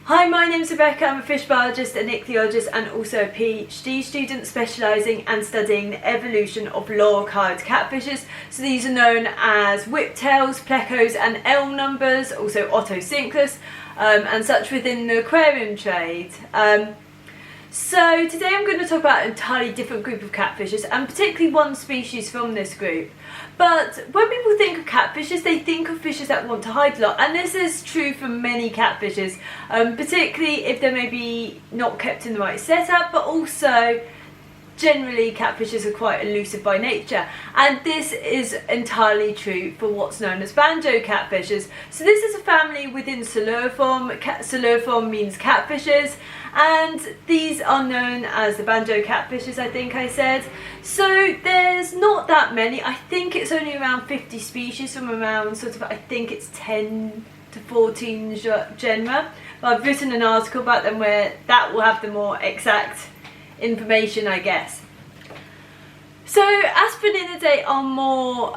Hi, my name's Rebecca. I'm a fish biologist and ichthyologist and also a PhD student specialising and studying the evolution of loricard catfishes. So these are known as whiptails, plecos and elm numbers, also ottocinclus and such within the aquarium trade. So today I'm going to talk about an entirely different group of catfishes and particularly one species from this group. But when people think of catfishes, they think of fishes that want to hide a lot, and this is true for many catfishes, particularly if they're maybe not kept in the right setup, but also generally catfishes are quite elusive by nature, and this is entirely true for what's known as banjo catfishes. So this is a family within cotylephorus. Cotylephorus means catfishes, and these are known as the banjo catfishes, I think I said. So there's not that many. I think it's only around 50 species from around I think it's 10 to 14 genera. But I've written an article about them where that will have the more exact information, I guess. So Aspininidae are more,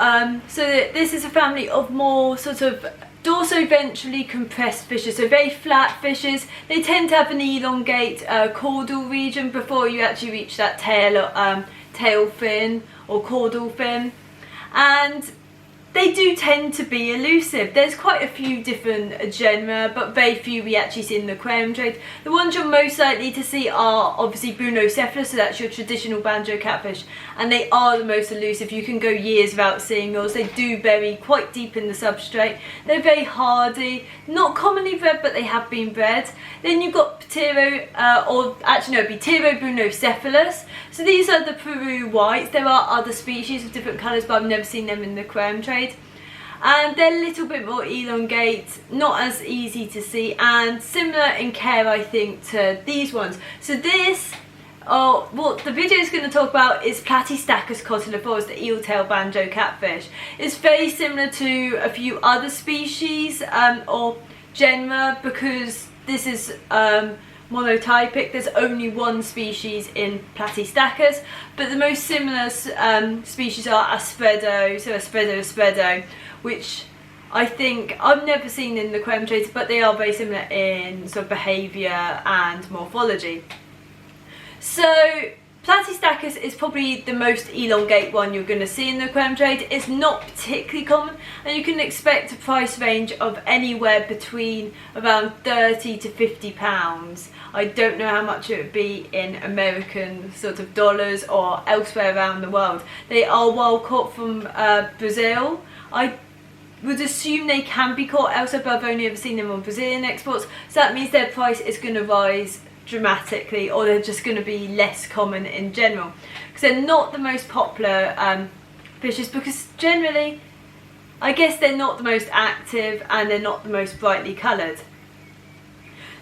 this is a family of more dorso-ventrally compressed fishes, so very flat fishes. They tend to have an elongate caudal region before you actually reach that tail fin or caudal fin, and they do tend to be elusive. There's quite a few different genera, but very few we actually see in the aquarium trade. The ones you're most likely to see are obviously Bunocephalus, so that's your traditional banjo catfish, and they are the most elusive. You can go years without seeing those. They do bury quite deep in the substrate. They're very hardy, not commonly bred, but they have been bred. Then you've got Pterobunocephalus. So these are the Peru whites. There are other species of different colours, but I've never seen them in the aquarium trade. And they're a little bit more elongate, not as easy to see, and similar in care, I think, to these ones. So this, what the video is going to talk about is Platystacus cotylephorus, the eel-tailed banjo catfish. It's very similar to a few other species or genera because this is monotypic. There's only one species in Platystacus, but the most similar species are Aspredo, so Aspredo, which I think I've never seen in the aquarium trades, but they are very similar in behaviour and morphology. So Platystacus is probably the most elongate one you're going to see in the aquarium trade. It's not particularly common, and you can expect a price range of anywhere between around 30 to 50 pounds. I don't know how much it would be in American dollars or elsewhere around the world. They are wild caught from Brazil. I would assume they can be caught elsewhere, but I've only ever seen them on Brazilian exports, so that means their price is going to rise dramatically, or they're just going to be less common in general, because they're not the most popular fishes, because generally I guess they're not the most active and they're not the most brightly coloured.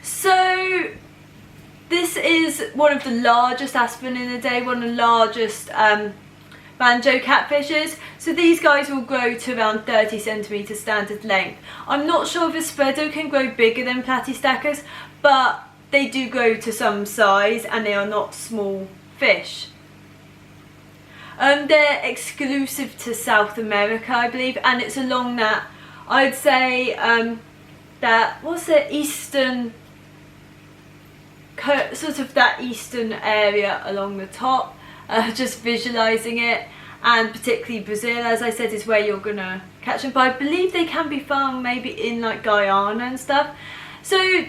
So this is one of the largest Aspininidae, one of the largest banjo catfishes. So these guys will grow to around 30 centimetre standard length. I'm not sure if Aspredo can grow bigger than Platystacus, but they do grow to some size and they are not small fish. They're exclusive to South America, I believe, and it's along that, I'd say, eastern, that eastern area along the top, just visualising it, and particularly Brazil, as I said, is where you're going to catch them, but I believe they can be found maybe in Guyana and stuff. So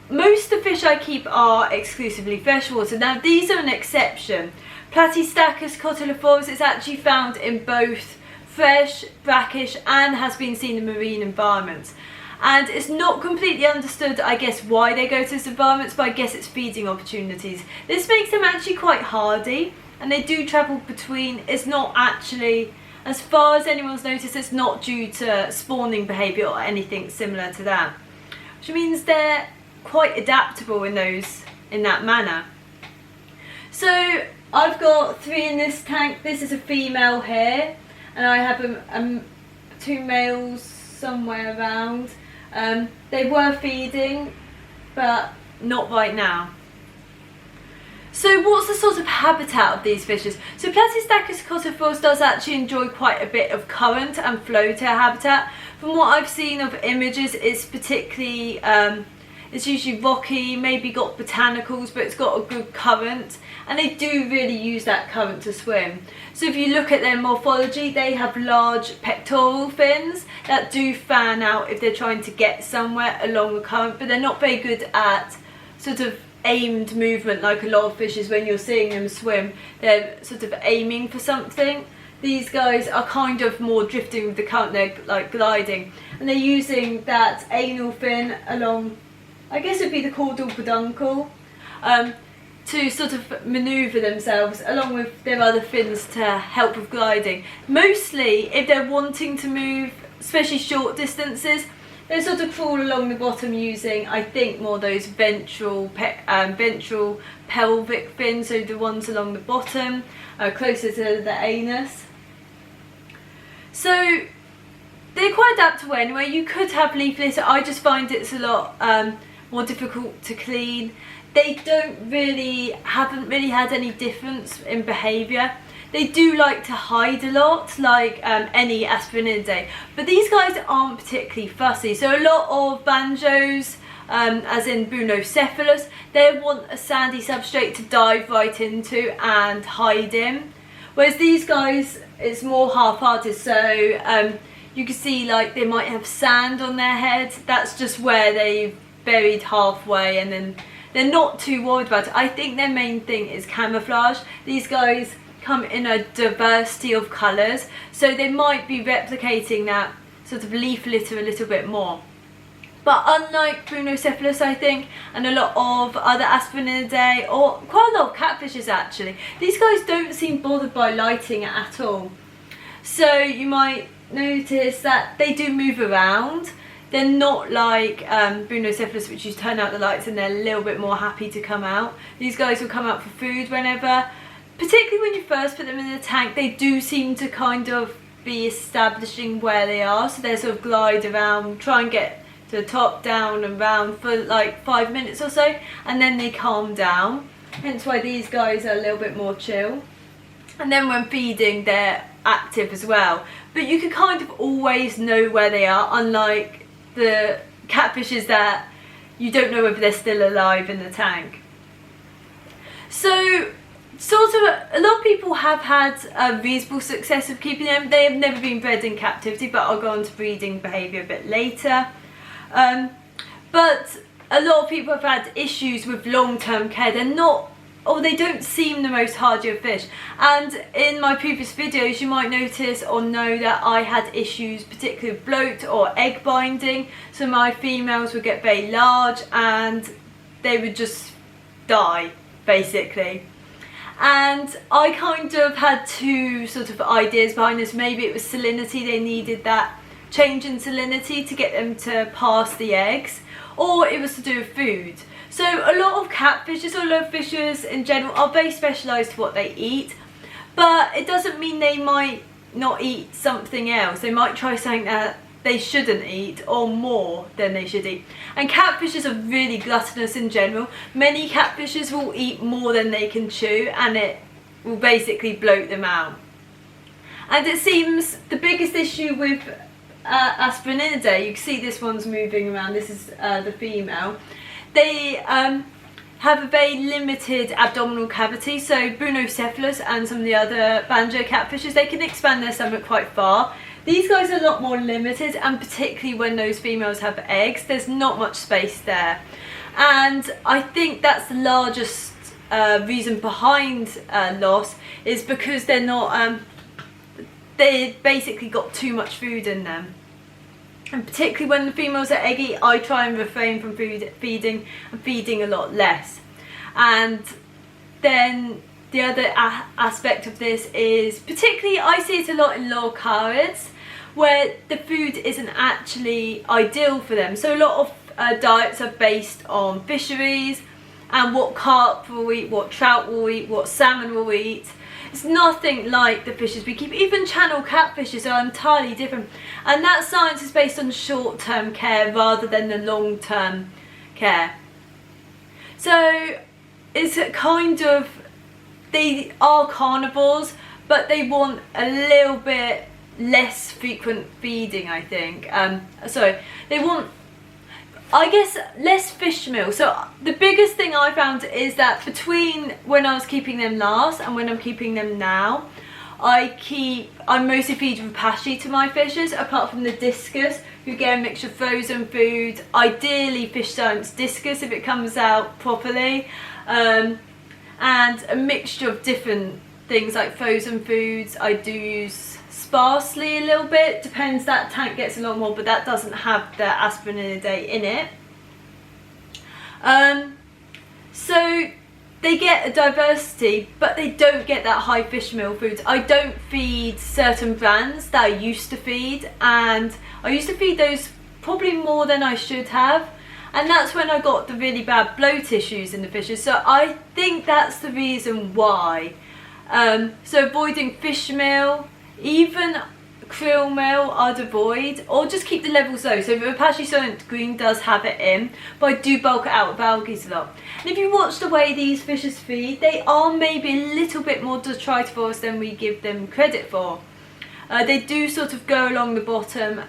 most of the fish I keep are exclusively freshwater. Now these are an exception. Platystacus cotylephorus is actually found in both fresh, brackish and has been seen in marine environments. And it's not completely understood, I guess, why they go to these environments, but I guess it's feeding opportunities. This makes them actually quite hardy, and they do travel between, it's not actually, as far as anyone's noticed, it's not due to spawning behaviour or anything similar to that. Which means they're quite adaptable in that manner. So I've got 3 in this tank. This is a female here, and I have 2 males somewhere around. They were feeding, but not right now. So what's the habitat of these fishes? So Platystacus cotylephorus does actually enjoy quite a bit of current and flow tail habitat. From what I've seen of images, it's particularly It's usually rocky, maybe got botanicals, but it's got a good current, and they do really use that current to swim. So if you look at their morphology, they have large pectoral fins that do fan out if they're trying to get somewhere along the current, but they're not very good at sort of aimed movement like a lot of fishes. When you're seeing them swim, they're sort of aiming for something. These guys are kind of more drifting with the current, they're like gliding, and they're using that anal fin along, I guess it would be the caudal peduncle, to sort of manoeuvre themselves along with their other fins to help with gliding. Mostly if they're wanting to move, especially short distances, they sort of crawl along the bottom using, I think, more those ventral pelvic fins, so the ones along the bottom, closer to the anus. So they're quite adaptable anyway. You could have leaf litter. I just find it's a lot more difficult to clean. They haven't really had any difference in behaviour. They do like to hide a lot, like any Aspirinidae, but these guys aren't particularly fussy. So a lot of banjos, as in Bunocephalus, they want a sandy substrate to dive right into and hide in, whereas these guys, it's more half-hearted. So you can see like they might have sand on their head. That's just where they've buried halfway, and then they're not too worried about it. I think their main thing is camouflage. These guys come in a diversity of colours, so they might be replicating that sort of leaf litter a little bit more. But unlike Bunocephalus, I think, and a lot of other Aspirinidae, or quite a lot of catfishes actually, these guys don't seem bothered by lighting at all. So you might notice that they do move around. They're not like Bunocephalus, which you turn out the lights and they're a little bit more happy to come out. These guys will come out for food whenever. Particularly when you first put them in the tank, they do seem to kind of be establishing where they are. So they sort of glide around, try and get to the top, down and round for like 5 minutes or so, and then they calm down. Hence why these guys are a little bit more chill. And then when feeding, they're active as well. But you can kind of always know where they are, unlike the catfishes that you don't know whether they're still alive in the tank. So sort of a lot of people have had reasonable success of keeping them. They have never been bred in captivity, but I'll go on to breeding behaviour a bit later. But a lot of people have had issues with long-term care. They're not, or they don't seem the most hardier fish. And in my previous videos you might notice or know that I had issues particularly with bloat or egg binding. So my females would get very large and they would just die basically. And I kind of had two sort of ideas behind this. Maybe it was salinity, they needed that change in salinity to get them to pass the eggs, or it was to do with food. So a lot of catfishes, or a lot of fishers in general, are very specialised to what they eat, but it doesn't mean they might not eat something else. They might try something that they shouldn't eat, or more than they should eat. And catfishes are really gluttonous in general. Many catfishes will eat more than they can chew, and it will basically bloat them out. And it seems the biggest issue with Aspirinidae, you can see this one's moving around, this is the female. They have a very limited abdominal cavity. So Bunocephalus and some of the other banjo catfishes, they can expand their stomach quite far. These guys are a lot more limited, and particularly when those females have eggs, there's not much space there. And I think that's the largest reason behind loss, is because they're not, they basically got too much food in them. And particularly when the females are eggy, I try and refrain from feeding and feeding a lot less. And then the other aspect of this is, particularly I see it a lot in lorcarids, where the food isn't actually ideal for them. So a lot of diets are based on fisheries and what carp will eat, what trout will eat, what salmon will eat. It's nothing like the fishes we keep. Even channel catfishes are entirely different, and that science is based on short-term care rather than the long-term care. So it's kind of, they are carnivores, but they want a little bit less frequent feeding, I think. Sorry, they want, I guess less fish meal. So the biggest thing I found is that between when I was keeping them last and when I'm keeping them now, I mostly feed rapashi to my fishes, apart from the discus, who get a mixture of frozen food, ideally fish science discus if it comes out properly, and a mixture of different things like frozen foods. I do use sparsely a little bit, depends, that tank gets a lot more, but that doesn't have the aspirinidate in it. So they get a diversity, but they don't get that high fish meal foods. I don't feed certain brands that I used to feed, and I used to feed those probably more than I should have, and that's when I got the really bad bloat issues in the fishes. So I think that's the reason why. So avoiding fish meal, even krill meal I'd avoid, or just keep the levels low. So rapashi Soylent Green does have it in, but I do bulk it out with algae a lot. And if you watch the way these fishes feed, they are maybe a little bit more detritivores than we give them credit for. They do sort of go along the bottom,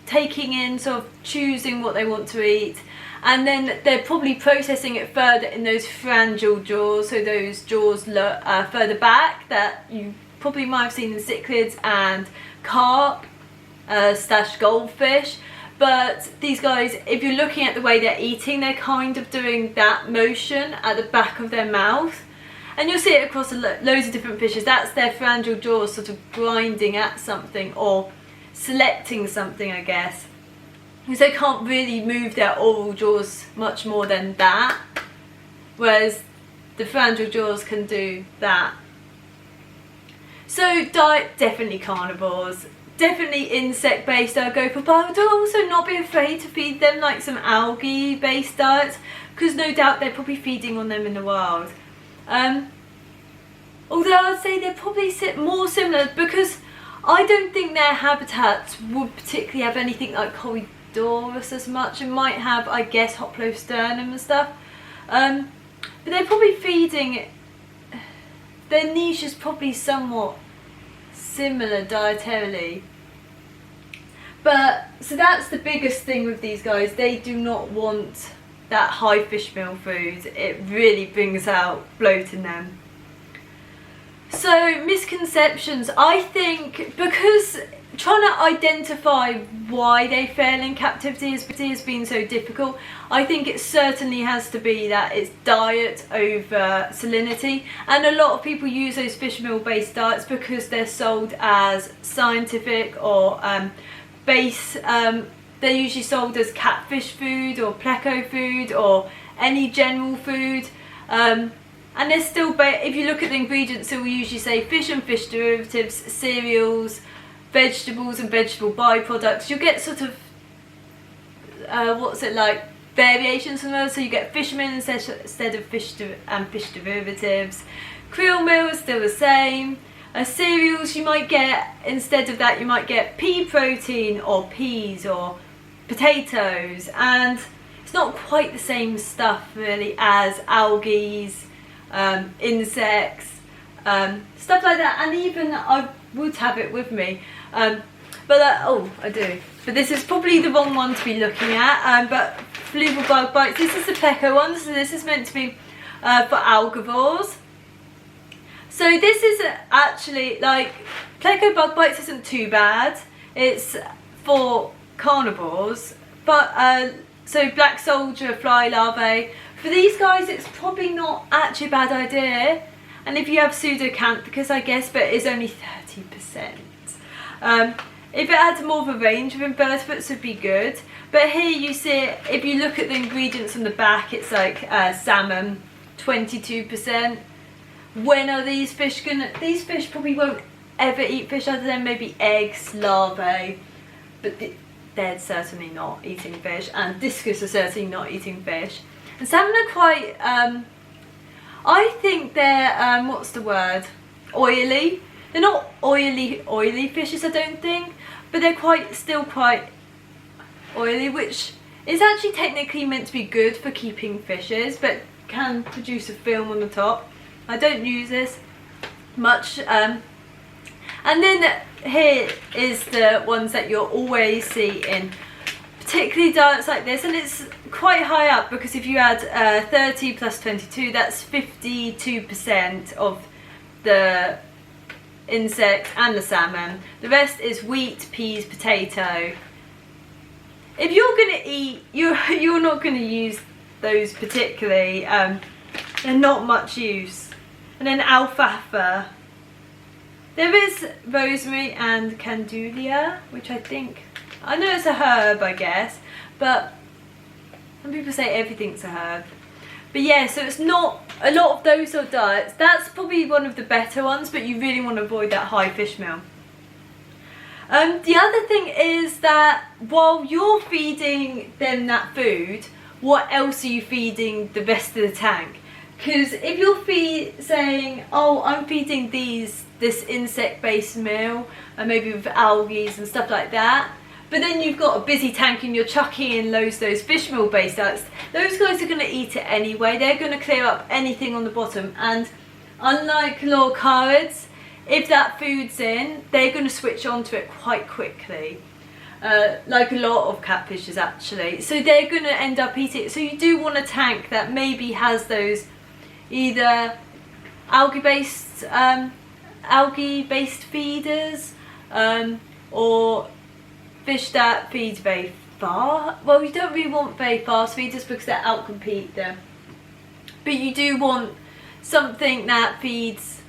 taking in, sort of choosing what they want to eat, and then they're probably processing it further in those phalangeal jaws, so those jaws further back that you probably might have seen in cichlids and carp / goldfish. But these guys, if you're looking at the way they're eating, they're kind of doing that motion at the back of their mouth, and you'll see it across loads of different fishes. That's their phalangeal jaws sort of grinding at something or selecting something, I guess, because they can't really move their oral jaws much more than that, whereas the phalangeal jaws can do that. So diet, definitely carnivores, definitely insect based I'll go for, but I would also not be afraid to feed them like some algae based diets, because no doubt they're probably feeding on them in the wild. Although I'd say they're probably more similar, because I don't think their habitats would particularly have anything like cotylephorus as much. It might have, I guess, hoplosternum and stuff, but they're probably feeding, their niche is probably somewhat similar dietarily. But so that's the biggest thing with these guys, they do not want that high fish meal food. It really brings out bloat in them. So misconceptions, I think, because trying to identify why they fail in captivity has been so difficult, I think it certainly has to be that it's diet over salinity, and a lot of people use those fish meal based diets because they're sold as scientific or they're usually sold as catfish food or pleco food or any general food, and they're still, if you look at the ingredients, so we usually say fish and fish derivatives, cereals, vegetables and vegetable byproducts. You'll get sort of variations from those. So you get fish meal instead of fish derivatives. Krill meal is still the same. Cereals, you might get, instead of that, you might get pea protein or peas or potatoes, and it's not quite the same stuff really as algae, insects, stuff like that. And even I would have it with me, I do, but this is probably the wrong one to be looking at, but fluval bug bites, this is the pleco one, so this is meant to be for algivores. So this is actually, like, pleco bug bites isn't too bad, it's for carnivores, but so black soldier fly larvae, for these guys it's probably not actually a bad idea. And if you have pseudocanthicus, I guess, but it is only 30%. If it had more of a range of invertebrates, would be good. But here you see it, if you look at the ingredients on the back, it's like salmon, 22%. When are these fish gonna, these fish probably won't ever eat fish other than maybe eggs, larvae, but they're certainly not eating fish, and discus are certainly not eating fish. And salmon are quite, I think they're, what's the word, oily. They're not oily fishes, I don't think, but they're still quite oily, which is actually technically meant to be good for keeping fishes, but can produce a film on the top. I don't use this much. And then here is the ones that you'll always see in particularly diets like this, and it's quite high up because if you add 30 plus 22, that's 52% of the insects and the salmon. The rest is wheat, peas, potato. If you're going to eat, you're not going to use those particularly. They're not much use. And then alfalfa. There is rosemary and candulia, which I know it's a herb, I guess, but some people say everything's a herb. But yeah, so it's not a lot of those sort of diets. That's probably one of the better ones, but you really want to avoid that high fish meal. The other thing is that while you're feeding them that food, what else are you feeding the rest of the tank? Because if you're saying, oh, I'm feeding this insect-based meal, and maybe with algae and stuff like that, but then you've got a busy tank and you're chucking in loads of those fish meal based diets, those guys are going to eat it anyway. They're going to clear up anything on the bottom, and unlike lorcarids, if that food's in, they're going to switch onto it quite quickly, like a lot of catfishes actually. So they're going to end up eating it. So you do want a tank that maybe has those either algae-based feeders, or fish that feed very fast. Well, you don't really want very fast feeders because they outcompete them. But you do want something that feeds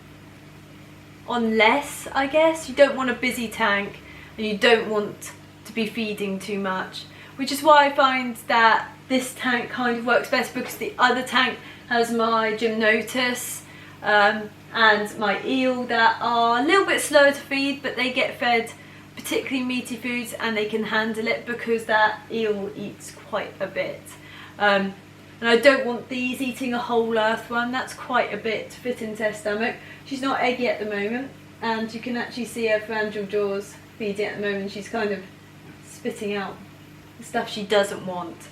on less, I guess. You don't want a busy tank, and you don't want to be feeding too much. Which is why I find that this tank kind of works best, because the other tank has my gymnotus and my eel that are a little bit slower to feed, but they get fed particularly meaty foods and they can handle it because that eel eats quite a bit. And I don't want these eating a whole earth one. That's quite a bit to fit into her stomach. She's not eggy at the moment, and you can actually see her phalangeal jaws feeding at the moment. She's kind of spitting out the stuff she doesn't want.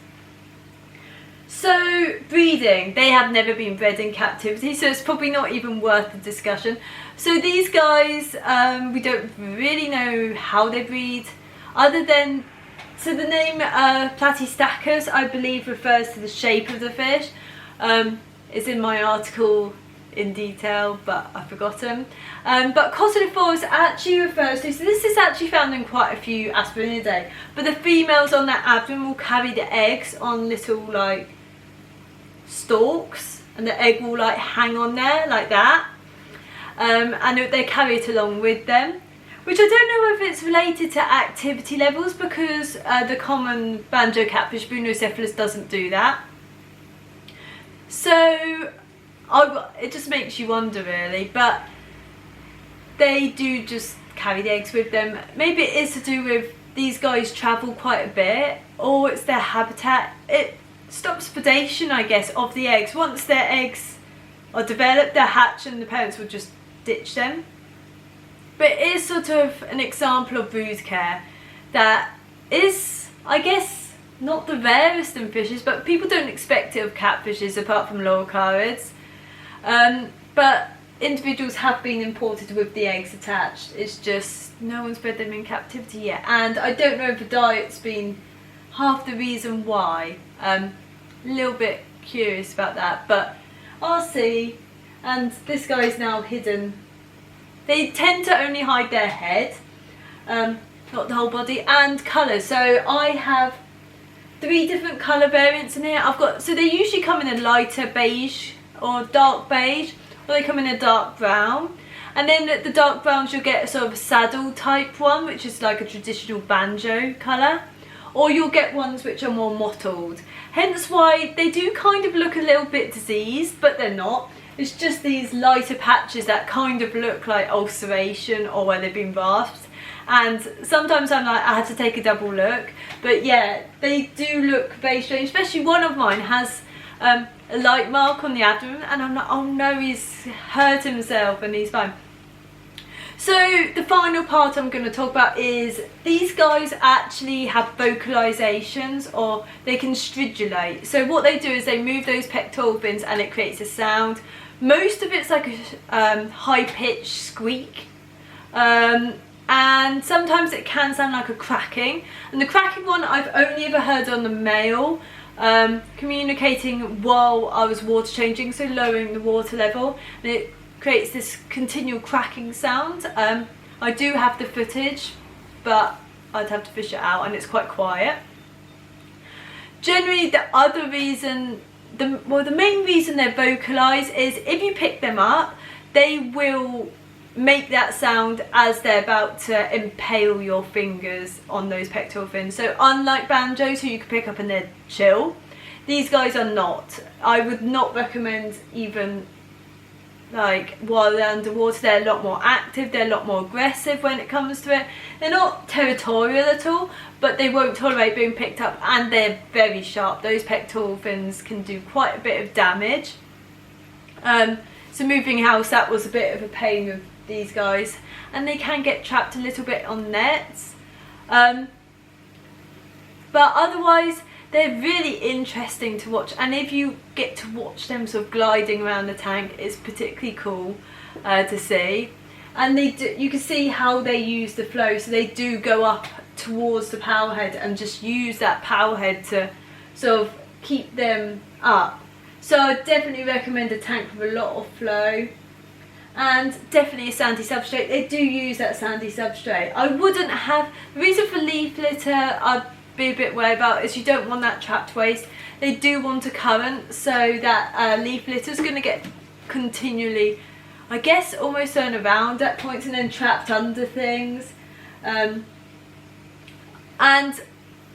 So breeding, they have never been bred in captivity, so it's probably not even worth the discussion. So these guys, we don't really know how they breed, other than, so the name Platystacus, I believe, refers to the shape of the fish. It's in my article in detail, but I've forgotten. But cotylephorus actually refers to, so this is actually found in quite a few Aspirinidae, but the females on their abdomen will carry the eggs on little like stalks, and the egg will like hang on there like that, and they carry it along with them, which I don't know if it's related to activity levels, because the common banjo catfish Brunocephalus doesn't do that. So it just makes you wonder really, but they do just carry the eggs with them. Maybe it is to do with these guys travel quite a bit, or it's their habitat. It stops predation, I guess, of the eggs. Once their eggs are developed, they're hatched, and the parents will just ditch them. But it is sort of an example of brood care that is, I guess, not the rarest in fishes, but people don't expect it of catfishes apart from lorcarids. But individuals have been imported with the eggs attached. It's just no one's bred them in captivity yet, and I don't know if the diet's been half the reason why. A little bit curious about that, but I'll see. And this guy's now hidden. They tend to only hide their head, not the whole body, and colours. So I have 3 different colour variants in here. So they usually come in a lighter beige or dark beige, or they come in a dark brown. And then the dark browns you'll get a sort of saddle type one, which is like a traditional banjo colour. Or you'll get ones which are more mottled. Hence why they do kind of look a little bit diseased, but they're not. It's just these lighter patches that kind of look like ulceration or where they've been rasped. And sometimes I'm like, I had to take a double look. But yeah, they do look very strange. Especially one of mine has a light mark on the abdomen, and I'm like, oh no, he's hurt himself and he's fine. So the final part I'm going to talk about is these guys actually have vocalizations, or they can stridulate. So what they do is they move those pectoral fins and it creates a sound. Most of it's like a high-pitched squeak, and and sometimes it can sound like a cracking, and the cracking one I've only ever heard on the male, communicating while I was water changing, so lowering the water level, and it creates this continual cracking sound. I do have the footage, but I'd have to fish it out, and it's quite quiet. Generally, the other reason, the main reason they vocalise is if you pick them up, they will make that sound as they're about to impale your fingers on those pectoral fins. So unlike banjos, who you can pick up and they're chill, these guys are not. I would not recommend even like while they're underwater. They're a lot more active, they're a lot more aggressive when it comes to it. They're not territorial at all, but they won't tolerate being picked up, and they're very sharp. Those pectoral fins can do quite a bit of damage. So moving house, that was a bit of a pain with these guys, and they can get trapped a little bit on nets. But otherwise, they're really interesting to watch, and if you get to watch them sort of gliding around the tank, it's particularly cool to see. And they do, you can see how they use the flow, so they do go up towards the power head and just use that power head to sort of keep them up. So I definitely recommend a tank with a lot of flow, and definitely a sandy substrate. They do use that sandy substrate. I wouldn't have, the reason for leaf litter I'd be a bit worried about is you don't want that trapped waste. They do want a current, so that leaf litter is going to get continually, I guess, almost thrown around at points and then trapped under things. And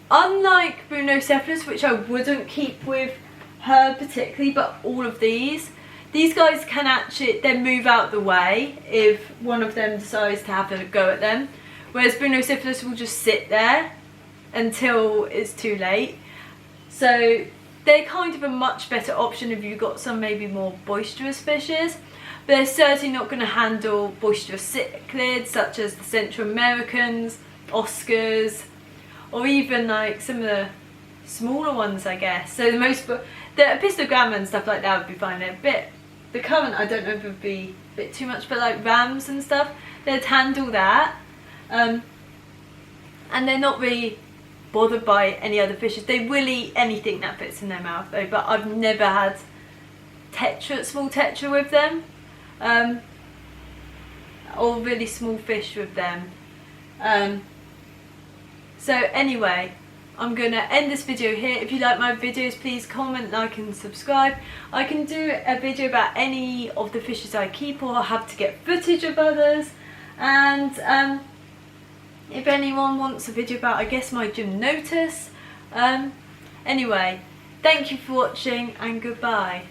unlike Brunocephalus, which I wouldn't keep with her particularly, but all of these guys can actually then move out the way if one of them decides to have a go at them, whereas Brunocephalus will just sit there until it's too late. So they're kind of a much better option if you've got some maybe more boisterous fishes, but they're certainly not going to handle boisterous cichlids such as the Central Americans, Oscars, or even like some of the smaller ones, I guess. So the Epistogramma and stuff like that would be fine. They're a bit, the current I don't know if it would be a bit too much, but like rams and stuff, they'd handle that. And they're not really bothered by any other fishes. They will eat anything that fits in their mouth though, but I've never had small tetra with them, or really small fish with them. So anyway, I'm going to end this video here. If you like my videos, please comment, like and subscribe. I can do a video about any of the fishes I keep, or I have to get footage of others. And if anyone wants a video about, I guess, my gymnotus. Anyway, thank you for watching and goodbye.